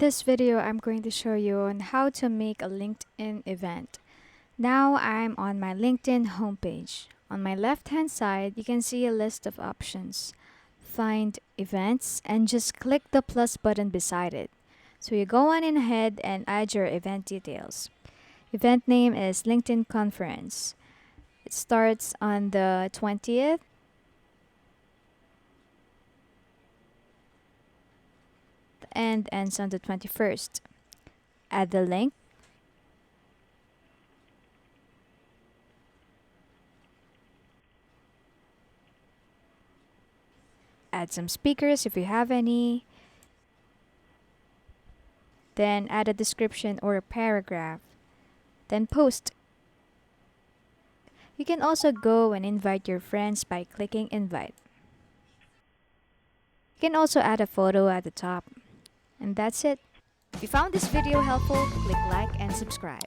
this video, I'm going to show you on how to make a LinkedIn event. Now I'm on my LinkedIn homepage. On my left-hand side, you can see a list of options. Find events and just click the plus button beside it. So you go on in ahead and add your event details. Event name is LinkedIn Conference. It starts on the 20th and ends on the 21st. Add the link. Add some speakers if you have any. Then add a description or a paragraph. Then post. You can also go and invite your friends by clicking invite. You can also add a photo at the top. And that's it. If you found this video helpful, click like and subscribe.